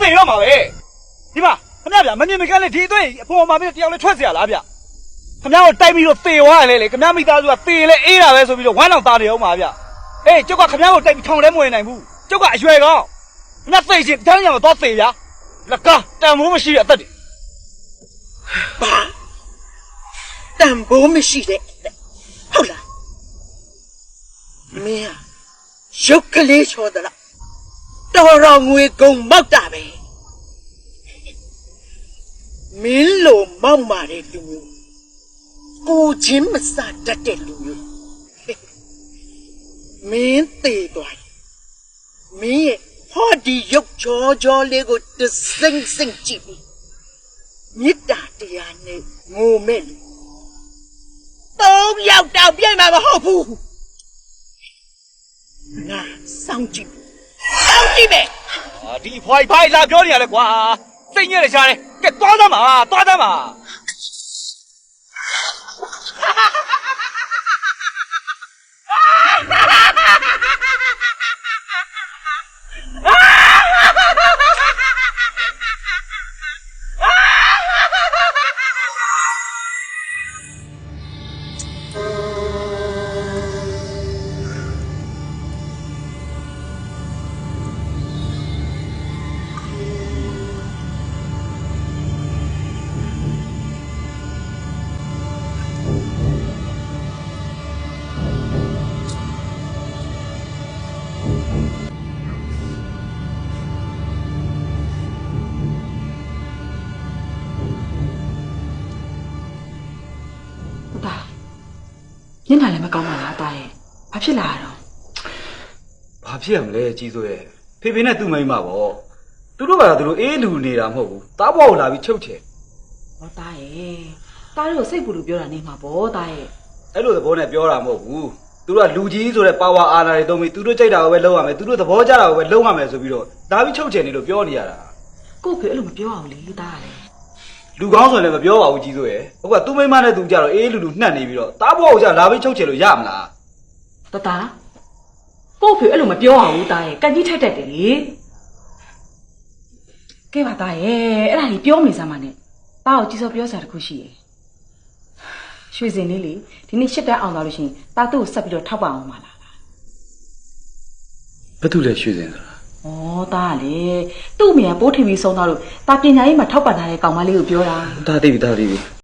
သေတော့မှာပဲဒီမှာခင်ဗျာဗျာမမြင်မကန်းလေးဒီအသွေးအပေါ်မှာပြတယောက်လေးထွက်เสียလားဗျခင်ဗျားကိုတိုက်ပြီးတော့သေသွားတယ်လေခင်ဗျားမိသားစုကသေလဲအေးတာပဲဆိုပြီးတော့ဝမ်းအောင်သားနေအောင်ပါဗျအေးကျုပ်ကခင်ဗျားကိုတိုက်ပြီးထောင်လဲမဝင်နိုင်ဘူးကျုပ်ကအရွယ်ကောင်းခင်ဗျားသေချင်တန်းရမှာတော့သေဗျာလကားတန်မိုးမရှိတဲ့အသက်တွေဘာတန်ဖိုးမရှိတဲ့အသက်ဟုတ်လားမင်းရုပ်ကလေးချောသလားတော်တော်ငွေကုန်မောက်တာပဲမင်းလိုမောက်မာတဲ့လူမျိုးကိုချင်းမစားတတ်တဲ့လူမျိုးမင်းသေးသွားမင်းရဲ့ဟောဒီရုပ်ချောလေးကိုတစိမ့်စိမ့်ကြည့်ပြီးမေတ္တာတရားနဲ့ငိုမဲ့လူသုံးယောက်တောင်ပြိုင်မှာမဟုတ်ဘူးငါစောင့်ကြည့်မယ်ဒီဖွားဖိုင်လာပြောနေရလဲကွာစိတ်ညစ်နေချားတယ်ကဲသွားသမ်းပါညနေလည်းမကောင်းပါလားတာရဲ့ဘာဖြစ်လာတော့ဘာဖြစ်ရမလဲကြီးစိုးရဲ့ဖေဖေနဲ့သူ့မိန်းမပေါ့သူတို့ကသူတို့အေးလူနေတာမဟုတ်ဘူးတားဘောကိုလာပြီးချုပ်ချယ်ဟောတာရဲ့တားတို့စိတ်ပူလို့ပြောတာနေမှာပေါ့တာရဲ့အဲ့လိုသဘောနဲ့ပြောတာမဟုတ်ဘူးသူတို့ကလူကြီးဆိုတဲ့ပါဝါအာဏာတွေသုံးပြီးသူတို့ကြိုက်တာကိုပဲလုပ်ရမယ်သူတို့သဘောကျတာကိုပဲလုပ်ရမယ်ဆိုပြီးတော့ဒါပြီးချုပ်ချယ်နေလို့ပြောနေရတာကို့ဖေအဲ့လိုမပြောအောင်လေတားရဲ့လူကောင်းဆိုရင်လည်းမပြောပါဘူးကြီးစိုးရဲ့အခုကသူ့မိန်းမနဲ့သူကြတော့အေးလူနှက်နေပြီးတော့တားဘောကိုကြလာပြီးချုပ်ချယ်လို့ရမလားတတာကို့ဖေအဲ့လိုမပြောအောင်တာရဲ့ကန့်ကြီးထိုက်တတ်တယ်လေကဲပါတာရဲ့အဲ့ဒါကြီးပြောမိစမ်းမနဲ့တားကိုကြီးစောပြောစရာတခုရှိရဲ့ရွှေစင်လေးလေဒီနေ့ရှစ်တန်းအောင်သွားလို့ရှိရင်တားသူ့ကိုဆက်ပြီးတော့ထောက်ပံ့အောင်ပါလားဘာတူလဲရွှေစင်ဆိုတာဩတားလေသူ့အမေကပိုးထင်ပြီးဆုံးသွားလို့တာပညာရေးမှာထောက်ပံ့ထားတဲ့ကောင်မလေးကိုပြောတာတာသိပြီ